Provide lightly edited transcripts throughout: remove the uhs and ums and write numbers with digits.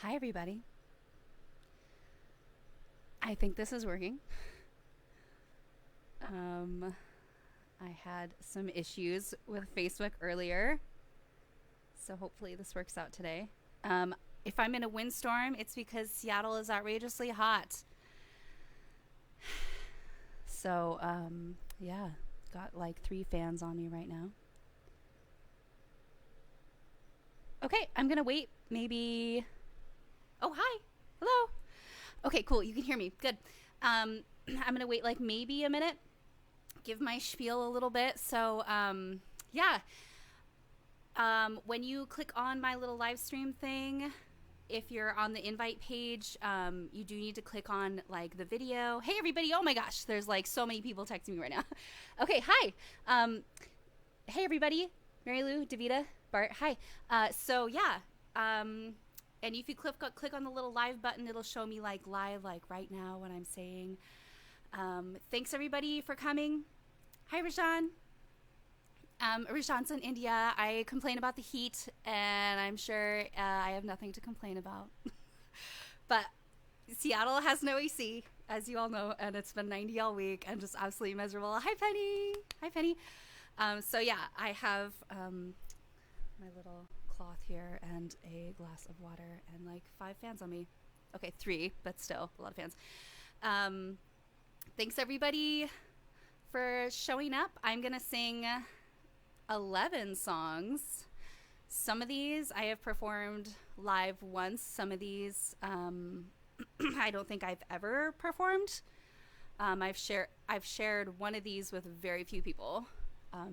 Hi, everybody. I think this is working. I had some issues with Facebook earlier, so hopefully this works out today. If I'm in a windstorm, it's because Seattle is outrageously hot. So, yeah, got like 3 fans on me right now. Okay, I'm gonna wait maybe. Oh, hi. Hello. Okay, cool. You can hear me. Good. I'm gonna wait like maybe a minute, give my spiel a little bit. So, yeah. When you click on my little live stream thing, if you're on the invite page, you do need to click on like the video. Hey, everybody. Oh my gosh, there's like so many people texting me right now. Okay, hi. Hey, everybody. Mary Lou, Davita, Bart. Hi. So, yeah. And if you click on the little live button, it'll show me like live, like right now what I'm saying. Thanks everybody for coming. Hi, Rajan. Rajan's in India. I complain about the heat, and I'm sure I have nothing to complain about. But Seattle has no AC, as you all know, and it's been 90 all week and just absolutely miserable. Hi, Penny. Hi, Penny. So yeah, I have my little cloth here and a glass of water and like 5 fans on me. Okay, 3, but still a lot of fans. Thanks everybody for showing up. I'm gonna sing 11 songs. Some of these I have performed live once. Some of these I don't think I've ever performed. I've shared one of these with very few people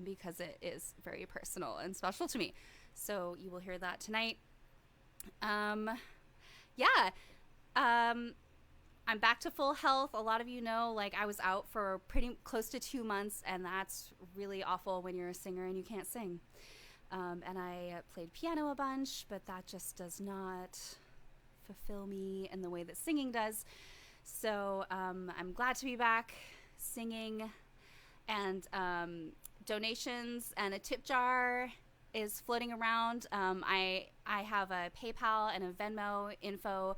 because it is very personal and special to me. So you will hear that tonight. Yeah. I'm back to full health. A lot of you know, like I was out for pretty close to 2 months, and that's really awful when you're a singer and you can't sing. And I played piano a bunch, but that just does not fulfill me in the way that singing does. So I'm glad to be back singing, and donations and a tip jar is floating around. I have a PayPal and a Venmo info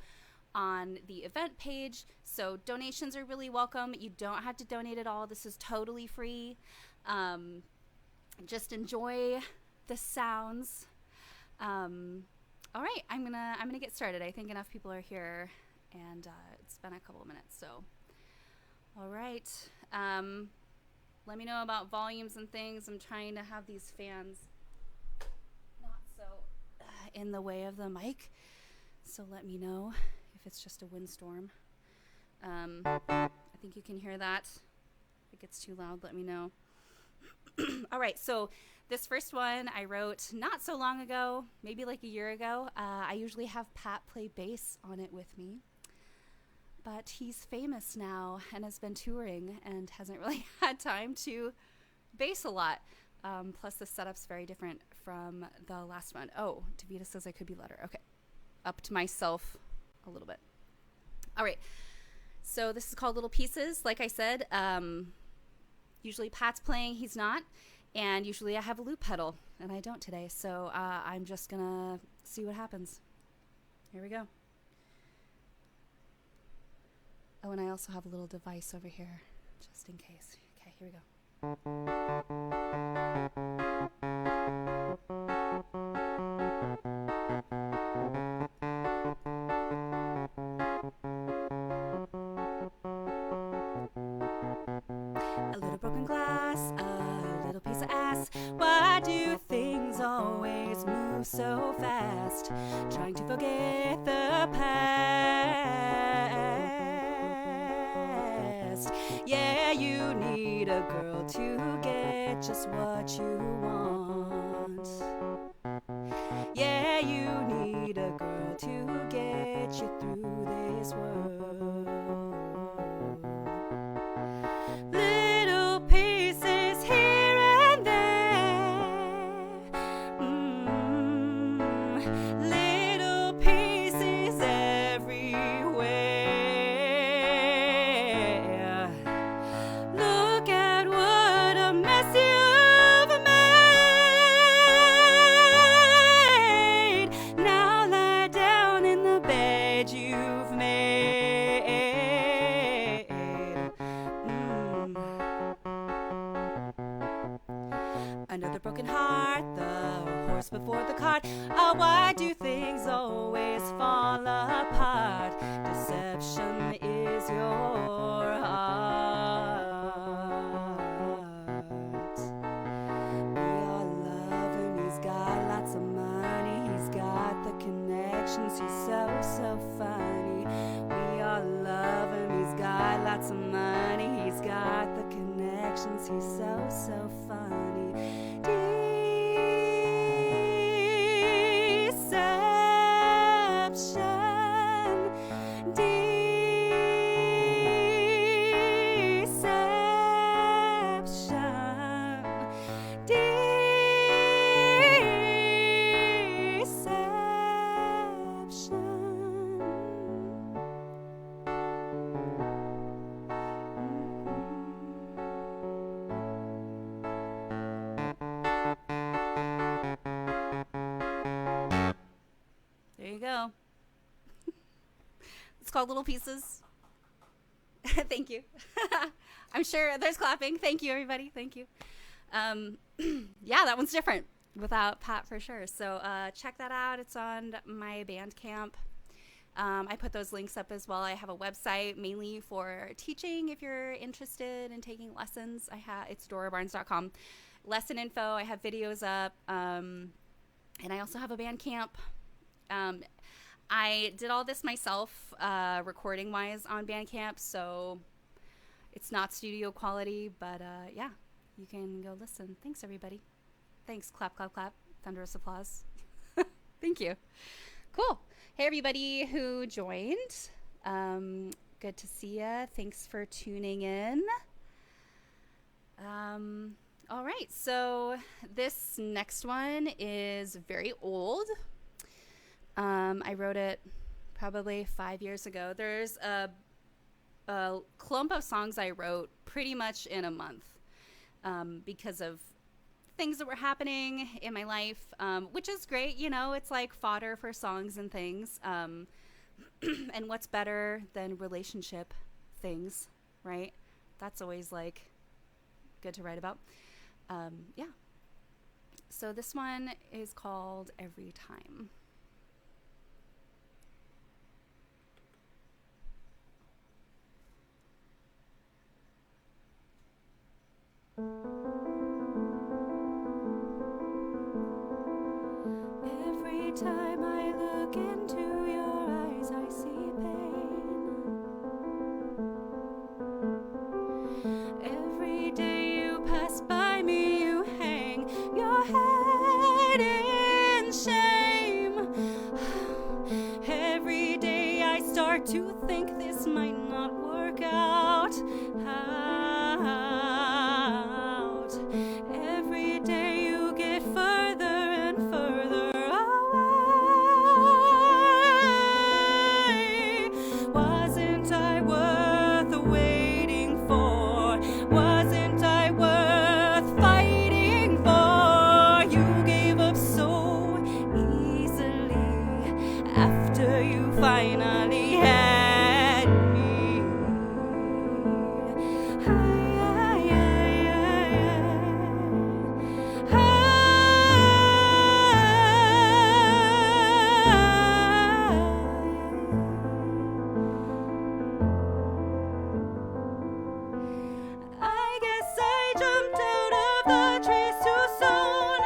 on the event page, so donations are really welcome. You don't have to donate at all. This is totally free. Just enjoy the sounds. All right, I'm gonna get started. I think enough people are here, and it's been a couple of minutes. So, all right. Let me know about volumes and things. I'm trying to have these fans not so in the way of the mic, so let me know if it's just a windstorm. I think you can hear that. If it gets too loud, let me know. All right, so this first one I wrote not so long ago, maybe like a year ago. I usually have Pat play bass on it with me, but he's famous now and has been touring and hasn't really had time to bass a lot. Plus the setup's very different from the last one. Oh, Davita says I could be louder. Okay, up to myself a little bit. All right, so this is called Little Pieces. Like I said, usually Pat's playing, he's not, and usually I have a loop pedal, and I don't today, so I'm just gonna see what happens. Here we go. Oh, and I also have a little device over here, just in case. Okay, here we go. A little broken glass, a little piece of ass. Why do things always move so fast? Trying to forget the past. Yeah, you need a girl to get just what you want. Yeah, you need a girl to get you through this world. Little pieces here and there. Little pieces everywhere. Look at what a mess you've made. Now lie down in the bed. broken heart, the horse before the cart. Why do things always fall apart? Deception is your heart. We all love him, he's got lots of money, he's got the connections, he's so funny. We all love him, he's got lots of money, he's got the connections, he's so funny. There you go. It's called Little Pieces. Thank you. I'm sure there's clapping. Thank you, everybody. Thank you. Yeah, that one's different without Pat for sure. So check that out. It's on my Bandcamp. I put those links up as well. I have a website mainly for teaching if you're interested in taking lessons. It's Dora-Barnes.com. Lesson info. I have videos up. And I also have a Bandcamp. I did all this myself, recording wise on Bandcamp, so it's not studio quality, but yeah, you can go listen. Thanks, everybody. Thanks. Clap, clap, clap. Thunderous applause. Thank you. Cool. Hey, everybody who joined. Good to see ya. Thanks for tuning in. All right. So this next one is very old. I wrote it probably 5 years ago. There's a clump of songs I wrote pretty much in a month, because of things that were happening in my life, which is great. You know, it's like fodder for songs and things. And what's better than relationship things, right? That's always like good to write about. Yeah. So this one is called Every Time. Every time I look into your eyes, I see pain. Every day you pass by me, you hang your head in shame. Every day I start to think this might not work out. Every day you get further and further away. Wasn't I worth waiting for? Wasn't I worth fighting for? You gave up so easily after you finally had me. I guess I jumped out of the trees too soon.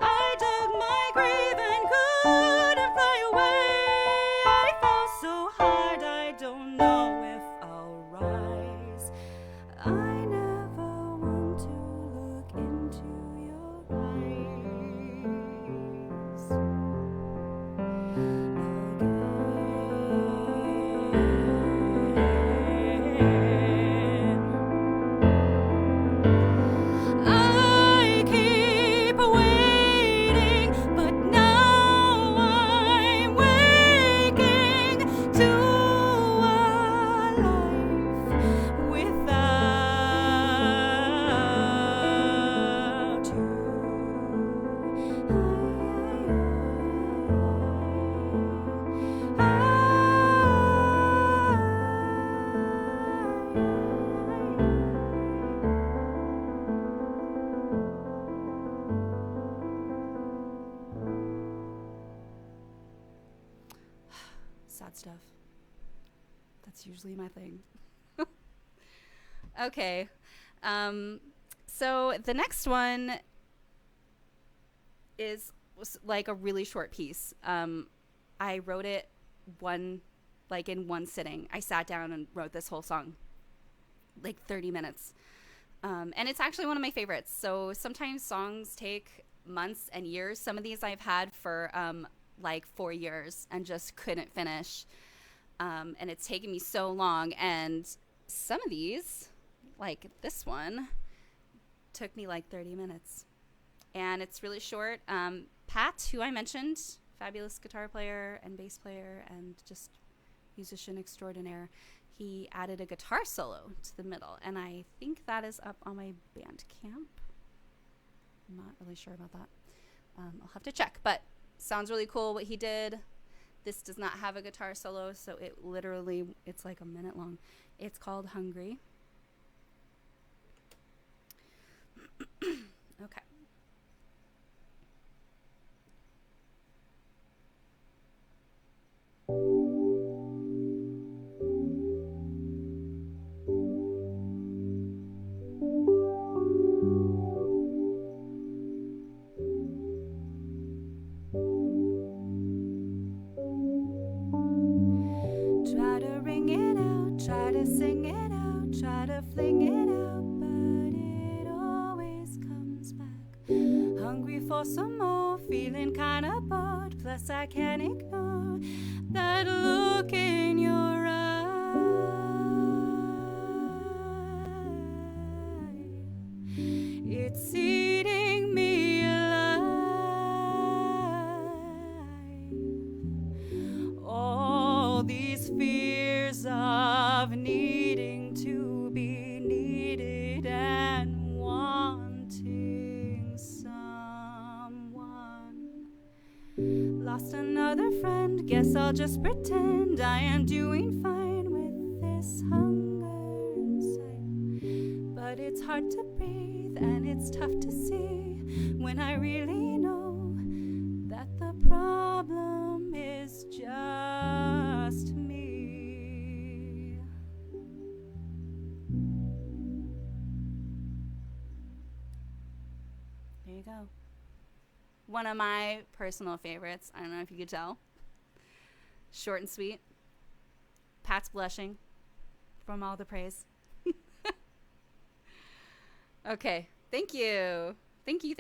I dug my grave and couldn't fly away. I fell so high. sad stuff. That's usually my thing. Okay. So the next one was like a really short piece. I wrote it in one sitting. I sat down and wrote this whole song, like 30 minutes. And it's actually one of my favorites. So sometimes songs take months and years. Some of these I've had for like 4 years and just couldn't finish. And it's taken me so long. And some of these, like this one, took me like 30 minutes. And it's really short. Pat, who I mentioned, fabulous guitar player and bass player and just musician extraordinaire, he added a guitar solo to the middle. And I think that is up on my Bandcamp. I'm not really sure about that. I'll have to check. But sounds really cool what he did. This does not have a guitar solo, so it's like a minute long. It's called Hungry. Okay. Try to ring it out, try to sing it out, try to fling it out, but it always comes back. Hungry for some more, feeling kinda bored, plus I can't ignore that look in your eye. It's eating me alive. All these fears of needing to be needed and wanting someone. Lost another friend, guess I'll just pretend I am doing fine with this hunger inside. But it's hard to breathe and it's tough to see when I really know that the problem is just me. There you go. One of my personal favorites. I don't know if you could tell. Short and sweet. Pat's blushing from all the praise. Okay. Thank you. Thank you.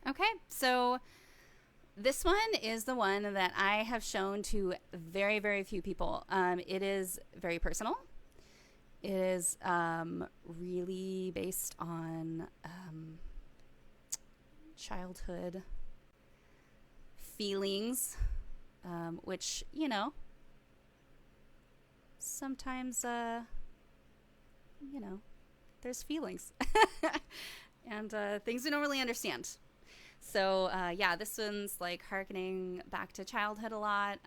Okay. So this one is the one that I have shown to very, very few people. It is very personal. It is really based on childhood feelings, which, sometimes, there's feelings and things we don't really understand. So, this one's like hearkening back to childhood a lot.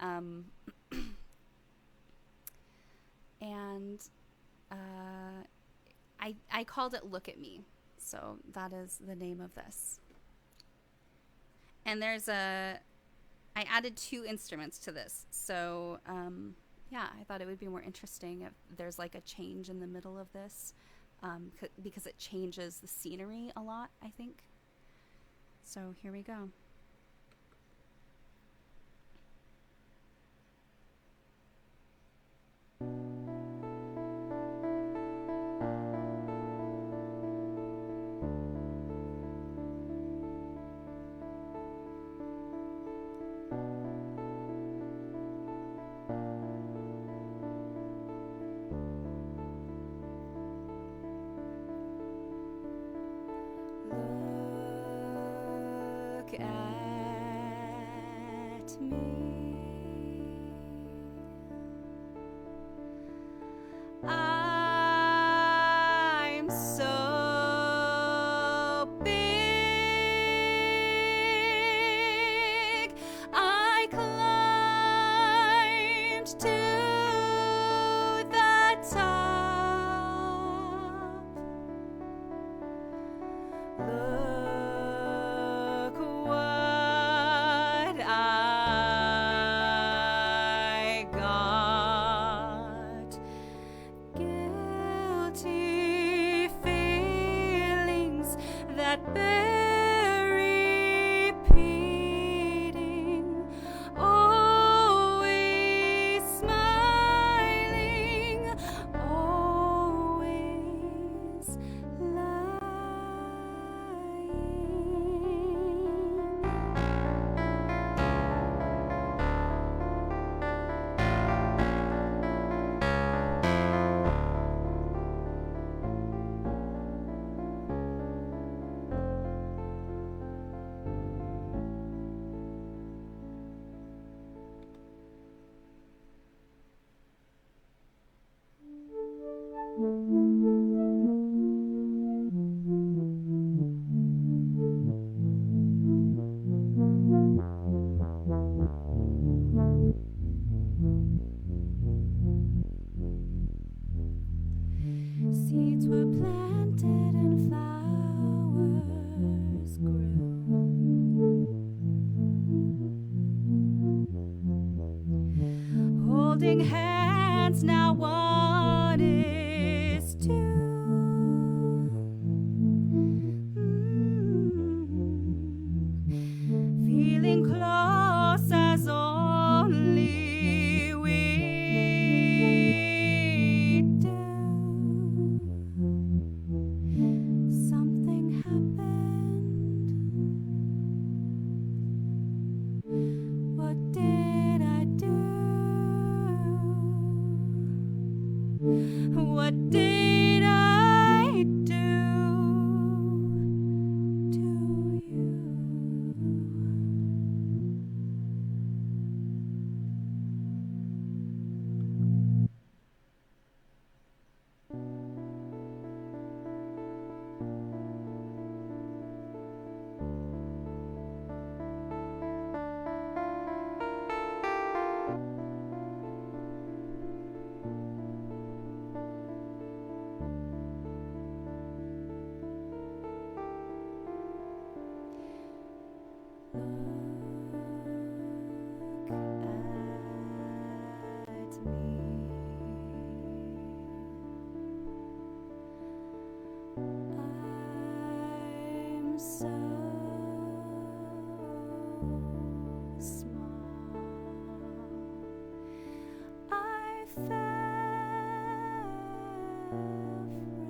And I called it Look at Me. So that is the name of this. And I added 2 instruments to this. So, I thought it would be more interesting if there's like a change in the middle of this, because it changes the scenery a lot, I think. So here we go. Look at me. I'm so big. I climbed to the top. Look what I bear repeating, always smiling, always seeds were planted and flowers grew, holding hands now one is two. Feeling close as only we do. Something happened. What did I do? What did I do to you? I'm so small. I fell from the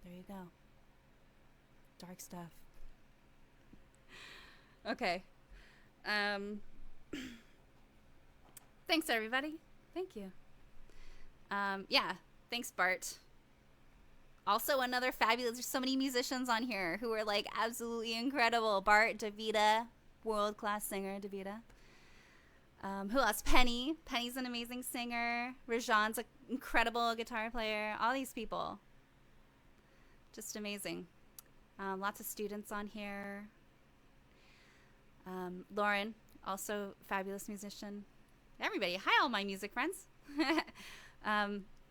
There you go. Dark stuff. Okay. Thanks, everybody. Thank you. Yeah. Thanks, Bart. Also, another fabulous. There's so many musicians on here who are like absolutely incredible. Bart, Davida, world-class singer, Davida. Who else? Penny. Penny's an amazing singer. Rajan's an incredible guitar player. All these people. Just amazing. Lots of students on here. Lauren, also fabulous musician. Everybody. Hi, all my music friends.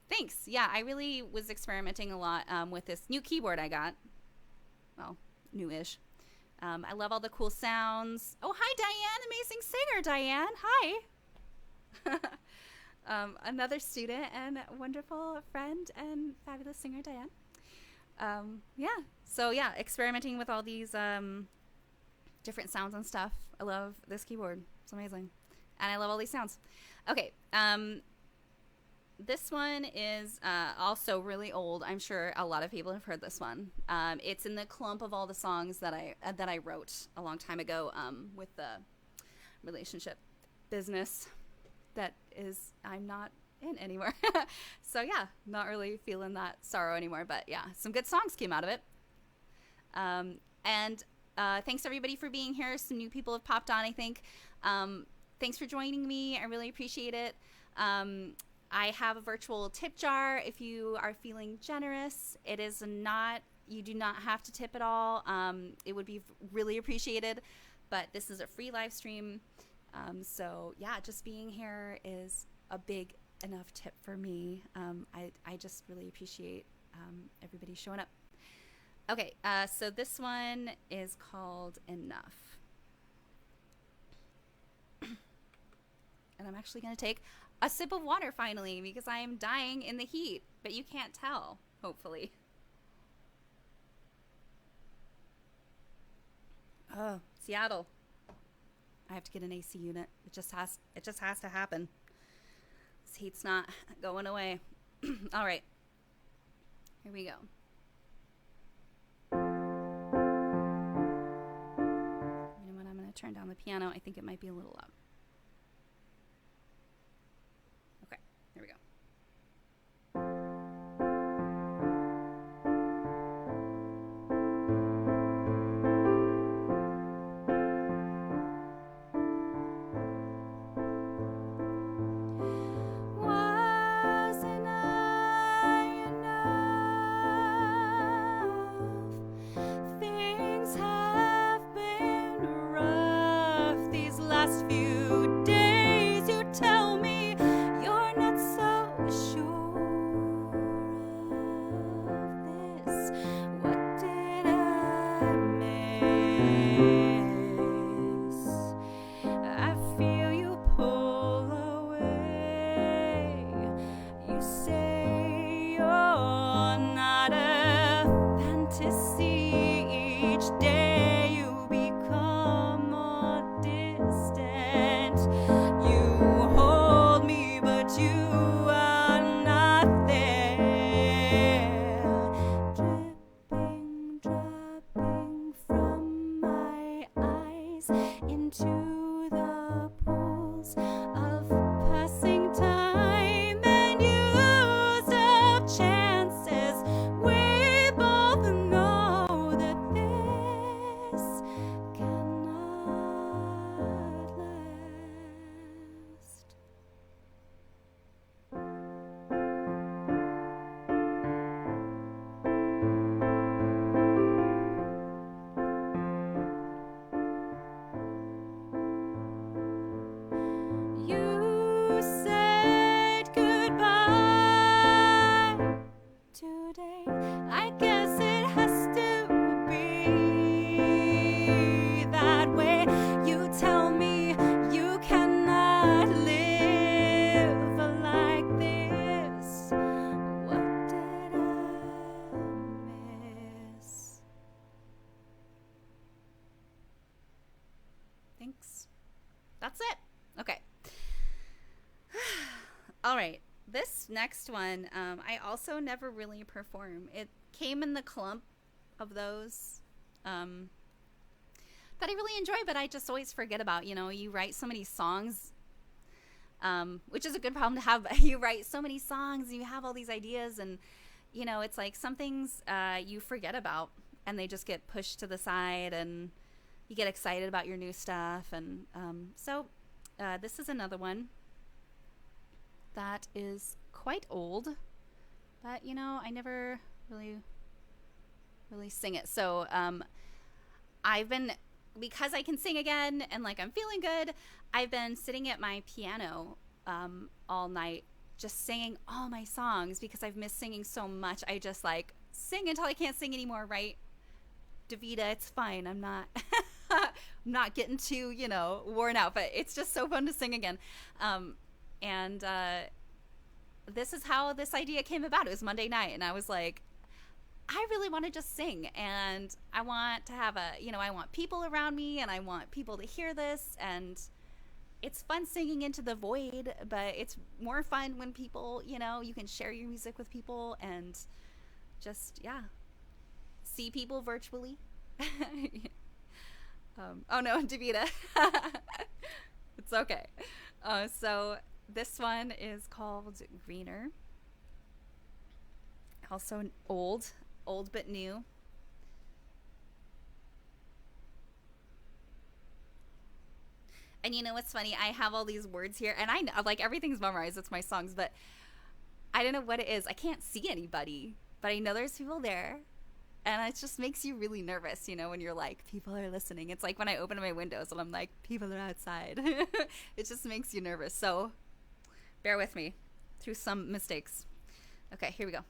Thanks. Yeah, I really was experimenting a lot with this new keyboard I got. Well, new-ish. I love all the cool sounds. Oh, hi, Diane. Amazing singer, Diane. Hi. Another student and wonderful friend and fabulous singer, Diane. Yeah. So, yeah, experimenting with all these different sounds and stuff. I love this keyboard. It's amazing. And I love all these sounds. Okay. This one is also really old. I'm sure a lot of people have heard this one. It's in the clump of all the songs that I wrote a long time ago with the relationship business that is I'm not in anymore. So yeah, not really feeling that sorrow anymore. But yeah, some good songs came out of it. And thanks everybody for being here. Some new people have popped on, I think. Thanks for joining me. I really appreciate it. I have a virtual tip jar if you are feeling generous. It is not, you do not have to tip at all. It would be really appreciated. but this is a free live stream. So yeah, just being here is a big enough tip for me. I just really appreciate everybody showing up. Okay, so this one is called Enough. And I'm actually going to take a sip of water finally because I am dying in the heat, but you can't tell, hopefully. Oh, Seattle. I have to get an AC unit. It just has to happen. This heat's not going away. All right. Here we go. You know what? I'm going to turn down the piano. I think it might be a little loud. Okay. Here we go. That's it. Okay. All right. This next one, I also never really perform. It came in the clump of those that I really enjoy, but I just always forget about. You know, you write so many songs, which is a good problem to have. You write so many songs, and you have all these ideas, and, you know, it's like some things you forget about, and they just get pushed to the side, and you get excited about your new stuff. And so this is another one that is quite old, but, you know, I never really sing it. So I've been, because I can sing again and like I'm feeling good, I've been sitting at my piano all night just singing all my songs because I've missed singing so much. I just like sing until I can't sing anymore, right? Davida, it's fine. I'm not I'm not getting too, you know, worn out, but it's just so fun to sing again. And this is how this idea came about. It was Monday night, and I was like, I really want to just sing, and I want to have a, you know, I want people around me, and I want people to hear this, and it's fun singing into the void, but it's more fun when people, you know, you can share your music with people and just, yeah, see people virtually. Oh no, Davida. It's okay. So this one is called Greener. Also old but new. And you know what's funny? I have all these words here, and I know, like, everything's memorized. It's my songs, but I don't know what it is. I can't see anybody, but I know there's people there. And it just makes you really nervous, you know, when you're like, people are listening. It's like when I open my windows and I'm like, people are outside. It just makes you nervous. So bear with me through some mistakes. Okay, here we go.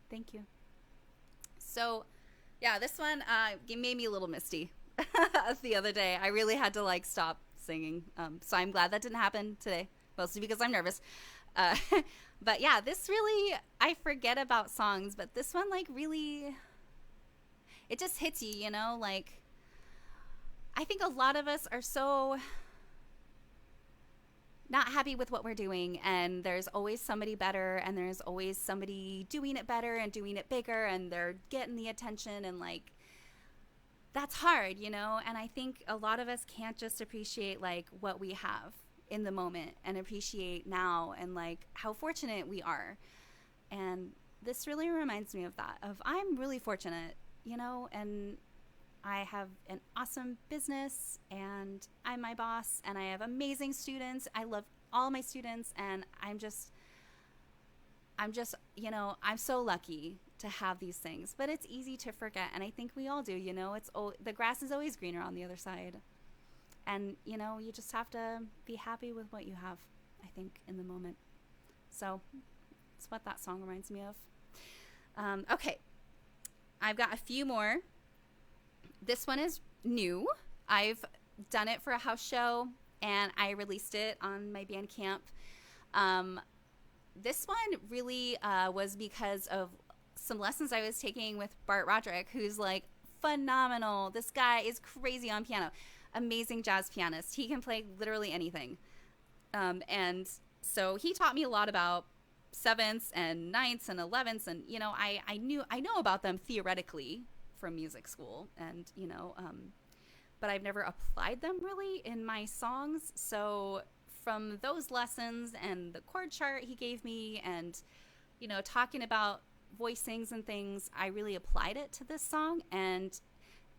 Thank you. So, yeah, this one it made me a little misty the other day. I really had to like stop singing. So I'm glad that didn't happen today, mostly because I'm nervous. But yeah, this really, I forget about songs, but this one like really, it just hits you, you know? Like, I think a lot of us are so not happy with what we're doing, and there's always somebody better, and there's always somebody doing it better and doing it bigger, and they're getting the attention, and like that's hard, you know. And I think a lot of us can't just appreciate like what we have in the moment and appreciate now and like how fortunate we are. And this really reminds me of that, of I'm really fortunate, you know, and I have an awesome business, and I'm my boss, and I have amazing students. I love all my students, and I'm just, you know, I'm so lucky to have these things, but it's easy to forget. And I think we all do, you know, the grass is always greener on the other side. And, you know, you just have to be happy with what you have, I think, in the moment. So it's what that song reminds me of. Okay. I've got a few more. This one is new. I've done it for a house show, and I released it on my Bandcamp. This one really was because of some lessons I was taking with Bart Roderick, who's like phenomenal. This guy is crazy on piano. Amazing jazz pianist. He can play literally anything. And so he taught me a lot about sevenths and ninths and 11ths. And, you know, I know about them theoretically from music school, and, you know, but I've never applied them really in my songs. So from those lessons and the chord chart he gave me, and, you know, talking about voicings and things, I really applied it to this song, and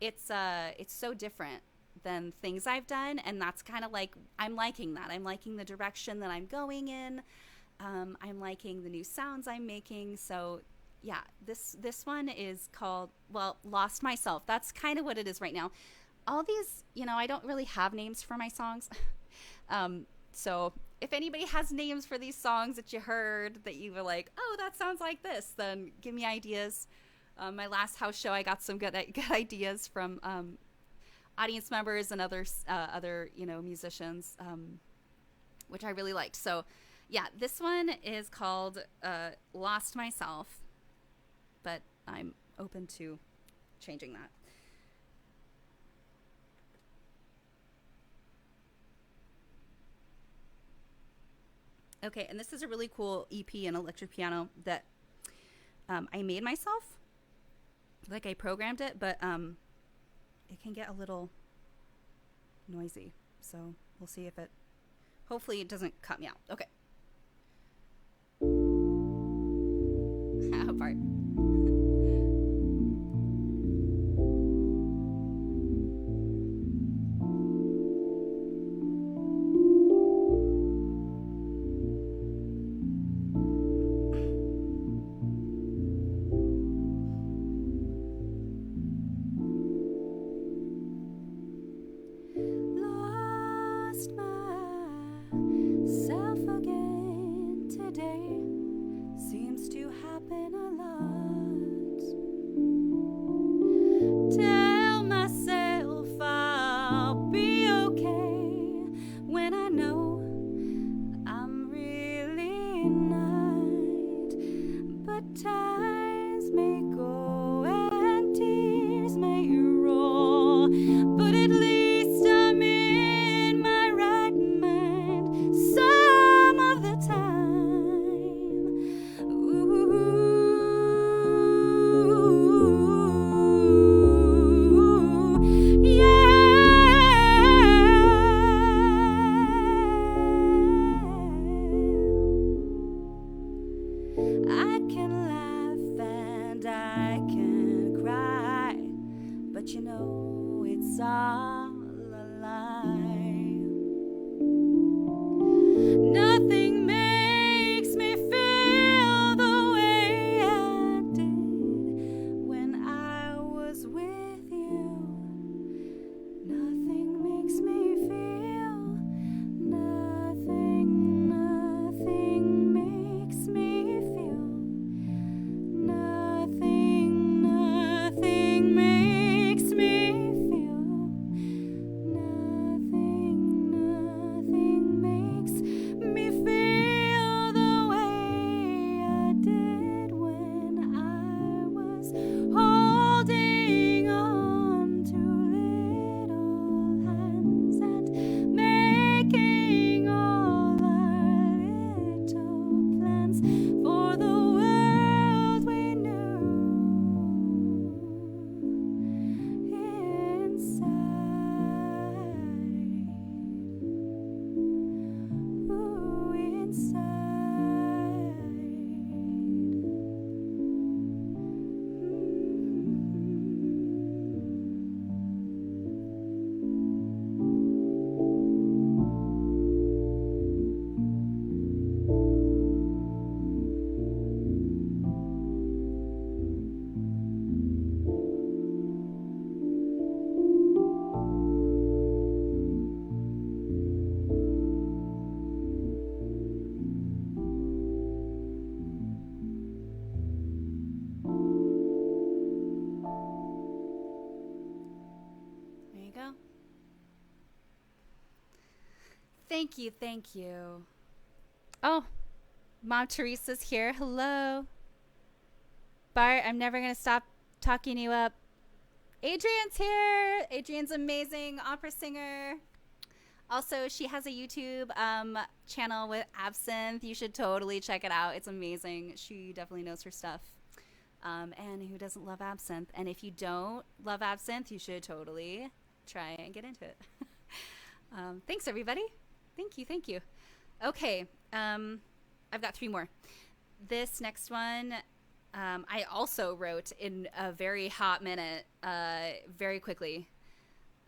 it's so different than things I've done, and that's kind of like, I'm liking that. I'm liking the direction that I'm going in. I'm liking the new sounds I'm making. So yeah, this one is called, well, Lost Myself. That's kind of what it is right now. All these, you know, I don't really have names for my songs. So if anybody has names for these songs that you heard that you were like, oh, that sounds like this, then give me ideas. My last house show, I got some good ideas from audience members and other musicians, which I really liked. So yeah, this one is called Lost Myself, but I'm open to changing that. Okay, and this is a really cool EP and electric piano that I made myself. Like I programmed it, but it can get a little noisy. So we'll see if it, hopefully it doesn't cut me out. Okay. How part? Thank you. Oh, Mom Teresa's here. Hello. Bart, I'm never going to stop talking you up. Adrian's here. Adrian's amazing opera singer. Also, she has a YouTube channel with Absinthe. You should totally check it out. It's amazing. She definitely knows her stuff. And who doesn't love absinthe? And if you don't love absinthe, you should totally try and get into it. Thanks, everybody. Thank you. Okay, I've got 3 more. This next one, I also wrote in a very hot minute, very quickly.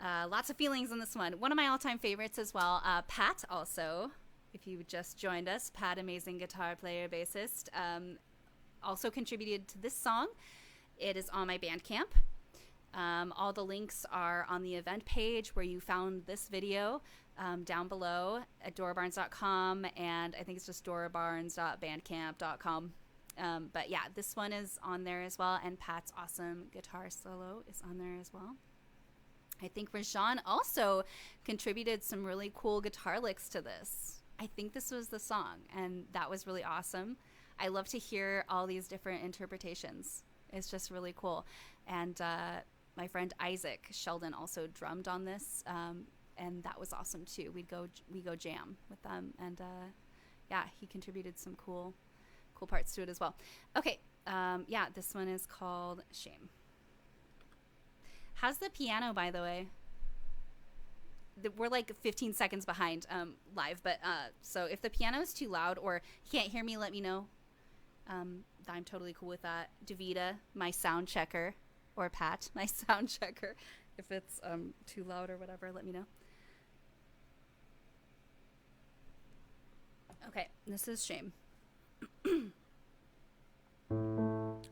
Lots of feelings in this one. One of my all-time favorites as well. Pat also, if you just joined us, Pat, amazing guitar player, bassist, also contributed to this song. It is on my Bandcamp. All the links are on the event page where you found this video, down below at Dora-Barnes.com, and I think it's just dorabarnes.bandcamp.com. But yeah, this one is on there as well. And Pat's awesome guitar solo is on there as well. I think Rajan also contributed some really cool guitar licks to this. I think this was the song, and that was really awesome. I love to hear all these different interpretations. It's just really cool. And my friend Isaac Sheldon also drummed on this, and that was awesome too. We go jam with them, and yeah, he contributed some cool parts to it as well. Okay, yeah, this one is called Shame. How's the piano, by the way? We're like 15 seconds behind live, but so if the piano is too loud or you can't hear me, let me know. I'm totally cool with that. Davida, my sound checker, or Pat, my sound checker, if it's too loud or whatever, let me know. Okay, this is Shame.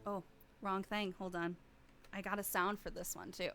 Oh, wrong thing. Hold on. I got a sound for this one too.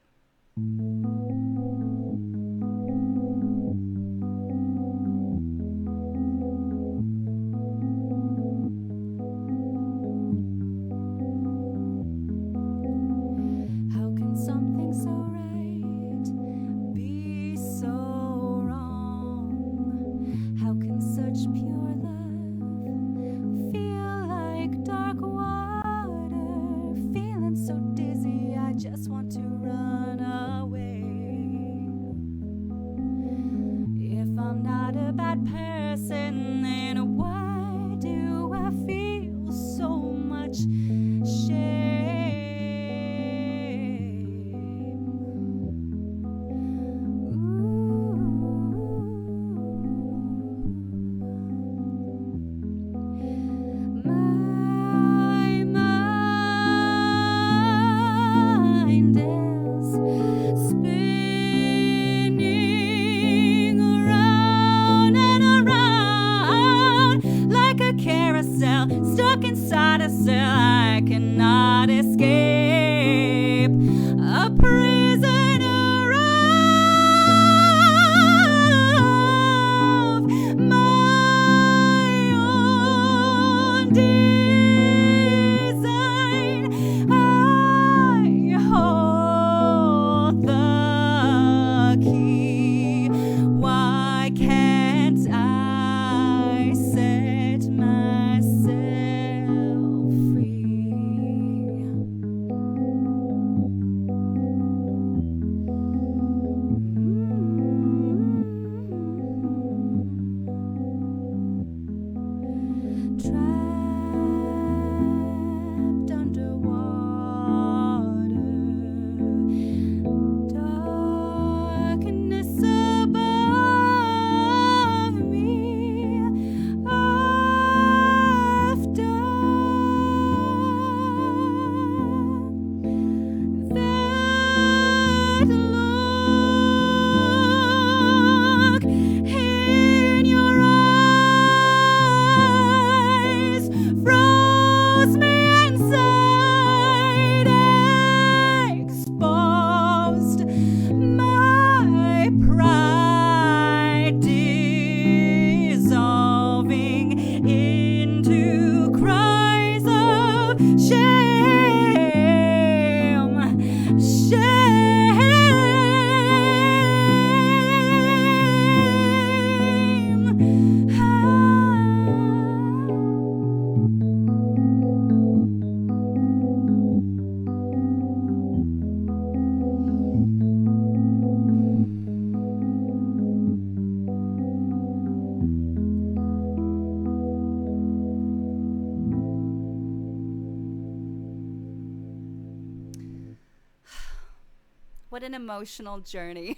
What an emotional journey.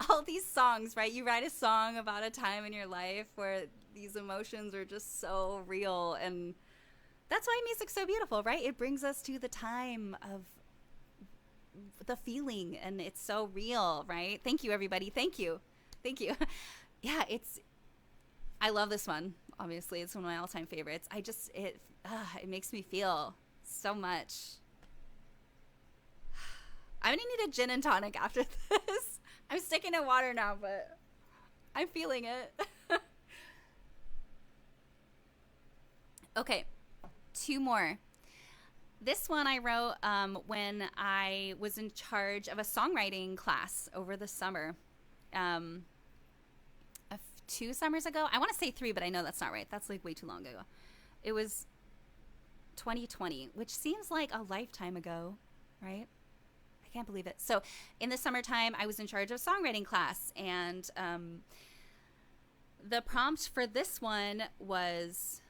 All these songs, right? You write a song about a time in your life where these emotions are just so real. And that's why music's so beautiful, right? It brings us to the time of the feeling, and it's so real, right? Thank you, everybody. Thank you. Yeah, I love this one. Obviously, it's one of my all-time favorites. It makes me feel so much. I'm gonna need a gin and tonic after this. I'm sticking to water now, but I'm feeling it. Okay, two more. This one I wrote when I was in charge of a songwriting class over the summer. 2 summers ago. I want to say 3, but I know that's not right. That's like way too long ago. It was 2020, which seems like a lifetime ago, right? I can't believe it. So in the summertime, I was in charge of a songwriting class, and the prompt for this one was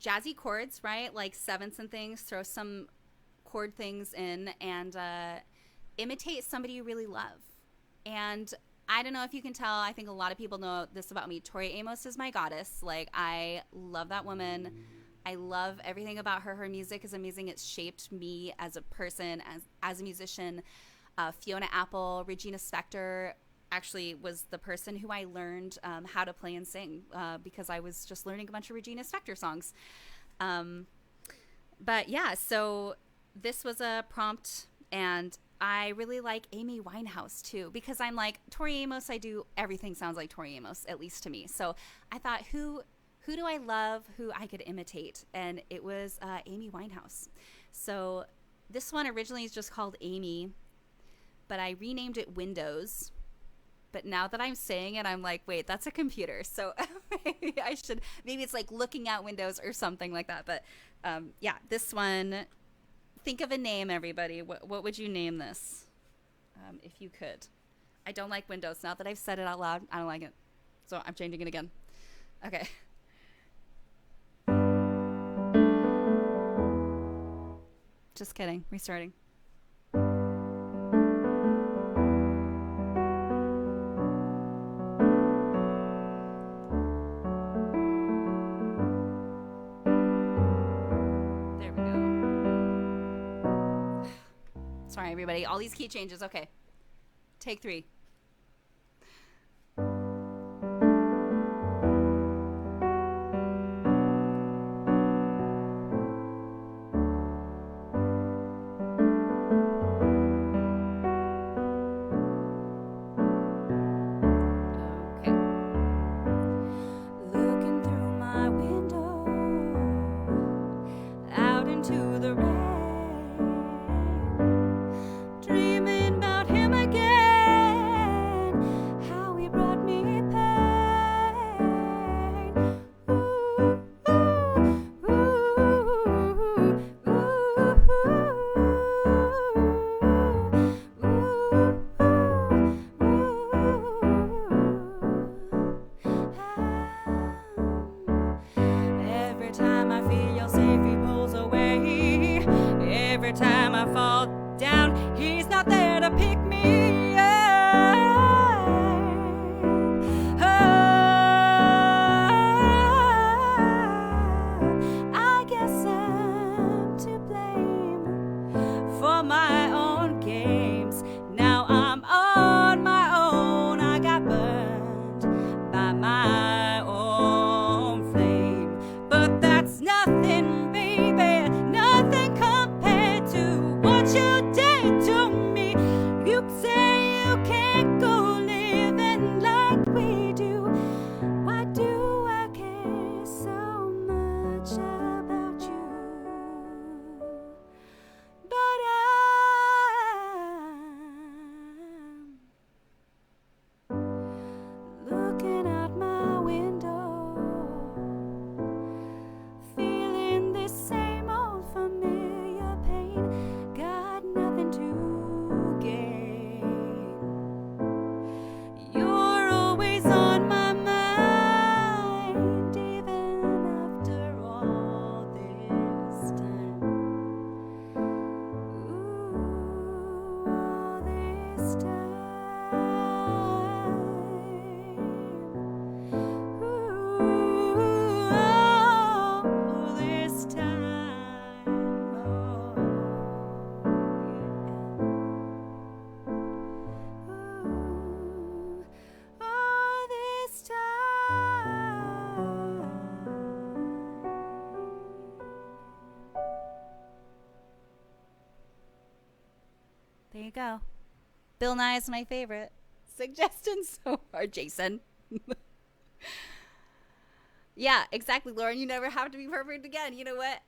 jazzy chords, right? Like sevenths and things. Throw some chord things in and imitate somebody you really love. And I don't know if you can tell. I think a lot of people know this about me. Tori Amos is my goddess. Like, I love that woman. I love everything about her. Her music is amazing. It's shaped me as a person, as a musician. Fiona Apple, Regina Spektor actually was the person who I learned how to play and sing because I was just learning a bunch of Regina Spektor songs. But yeah, so this was a prompt, and I really like Amy Winehouse too, because I'm like, Tori Amos, everything sounds like Tori Amos, at least to me. So I thought, who do I love who I could imitate? And it was Amy Winehouse. So this one originally is just called Amy, but I renamed it Windows. But now that I'm saying it, I'm like, wait, that's a computer. So maybe it's like looking out windows or something like that. But yeah, this one, think of a name, everybody. What would you name this if you could? I don't like Windows. Now that I've said it out loud, I don't like it. So I'm changing it again. Okay. Just kidding. Restarting. There we go. Sorry, everybody. All these key changes. Okay. Take 3. There you go. Bill Nye is my favorite. Suggestions so far, Jason. Yeah, exactly, Lauren. You never have to be perfect again. You know what?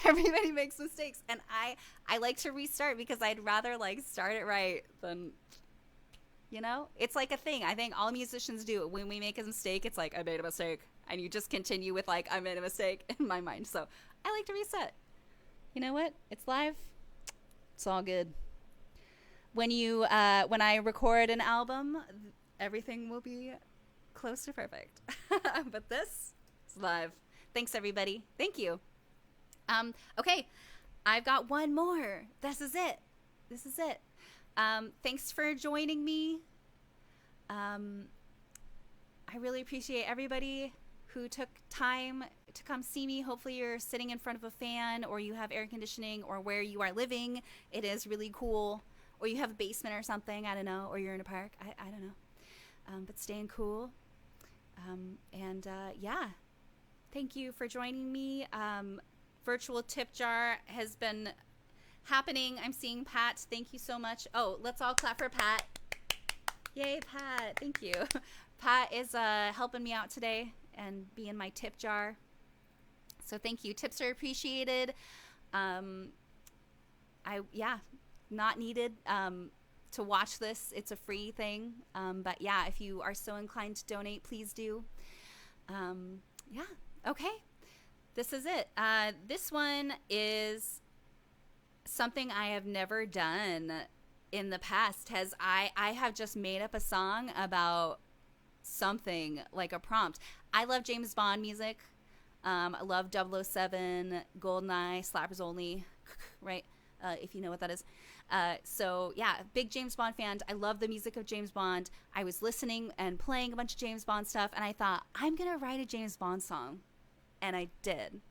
Everybody makes mistakes, and I like to restart because I'd rather like start it right than it's like a thing I think all musicians do. When we make a mistake, it's like I made a mistake, and you just continue with like I made a mistake in my mind. So I like to reset. You know what? It's live. It's all good. When I record an album, everything will be close to perfect. But this is live. Thanks everybody. Thank you. Okay, I've got one more. This is it. This is it. Thanks for joining me. I really appreciate everybody who took time to come see me. Hopefully you're sitting in front of a fan, or you have air conditioning, or where you are living, it is really cool. Or you have a basement or something, I don't know, or you're in a park, I don't know. But staying cool. Yeah, thank you for joining me. Virtual tip jar has been happening. I'm seeing Pat. Thank you so much. Oh, let's all clap for Pat. Yay, Pat. Thank you. Pat is helping me out today and being my tip jar. So thank you. Tips are appreciated. Not needed to watch this. It's a free thing. But yeah, if you are so inclined to donate, please do. Okay. This is it. This one is something I have never done in the past. I have just made up a song about something, like a prompt. I love James Bond music. I love 007, GoldenEye, Slappers Only, right? If you know what that is. So yeah, big James Bond fan. I love the music of James Bond. I was listening and playing a bunch of James Bond stuff, and I thought, I'm going to write a James Bond song. And I did.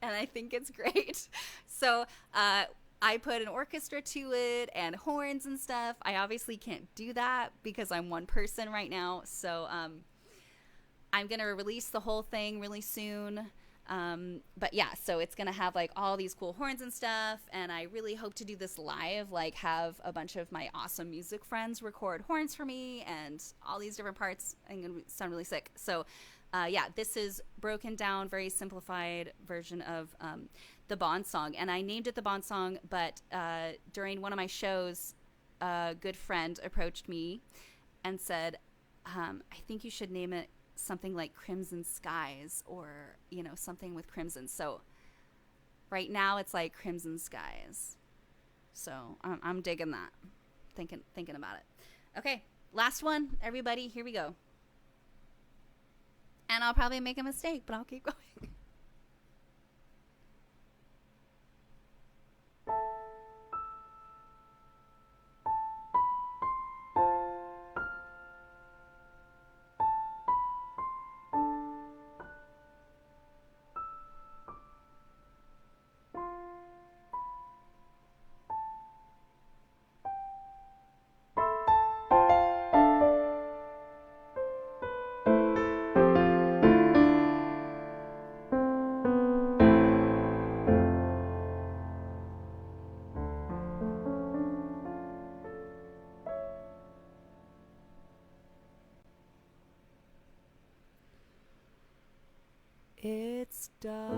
And I think it's great. So I put an orchestra to it and horns and stuff. I obviously can't do that because I'm one person right now. So I'm going to release the whole thing really soon. But yeah, so it's going to have like all these cool horns and stuff. And I really hope to do this live, like have a bunch of my awesome music friends record horns for me and all these different parts. I'm going to sound really sick. So this is broken down, very simplified version of the Bond song. And I named it the Bond song, but during one of my shows, a good friend approached me and said, I think you should name it something like Crimson Skies, or, something with crimson. So right now it's like Crimson Skies. So I'm digging that, thinking about it. Okay, last one, everybody, here we go. And I'll probably make a mistake, but I'll keep going. It's dark,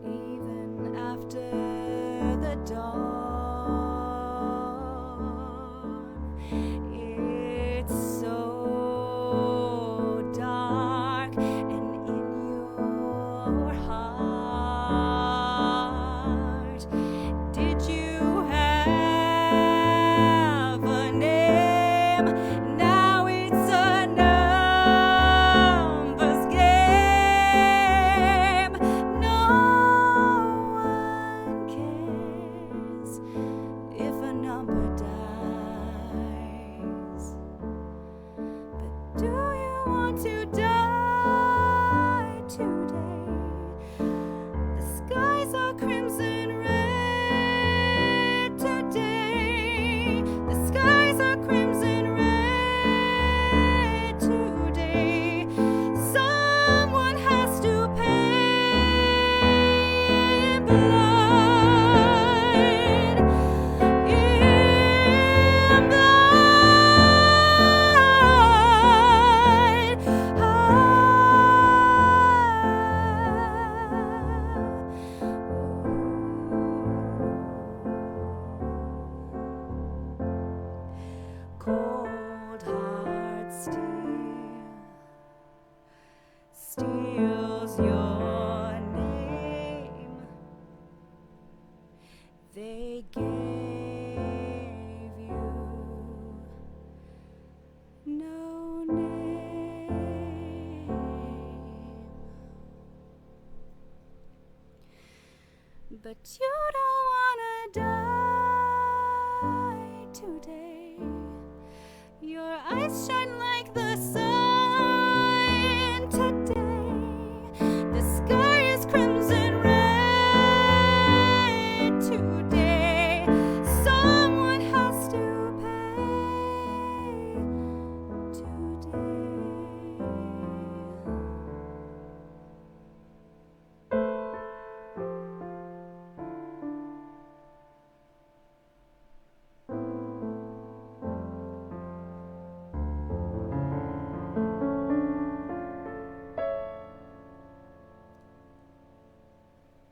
even after the dawn. It's so dark, and in your heart, did you have a name? Now it's a numbers game. but you don't wanna die today. Your eyes shine like the sun today. The sky is crimson red today. Someone has to pay today.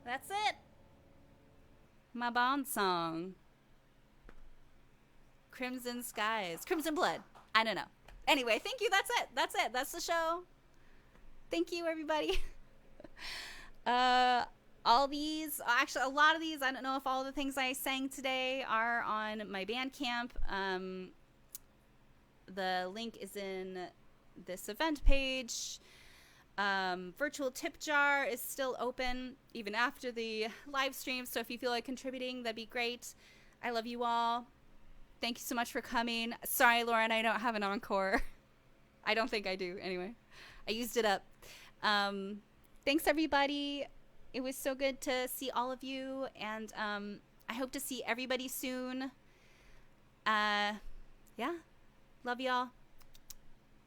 That's it. My Bond song. Crimson skies. Crimson blood. I don't know. Anyway, thank you. That's it. That's it. That's the show. Thank you, everybody. All these, actually, a lot of these, I don't know if all the things I sang today are on my Bandcamp. The link is in this event page. Virtual tip jar is still open even after the live stream, so if you feel like contributing, that'd be great. I love you all. Thank you so much for coming. Sorry, Lauren, I don't have an encore. I don't think I do. Anyway, I used it up. Thanks, everybody. It was so good to see all of you, and I hope to see everybody soon. Yeah. Love y'all.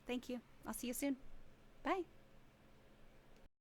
Thank you. I'll see you soon. Bye.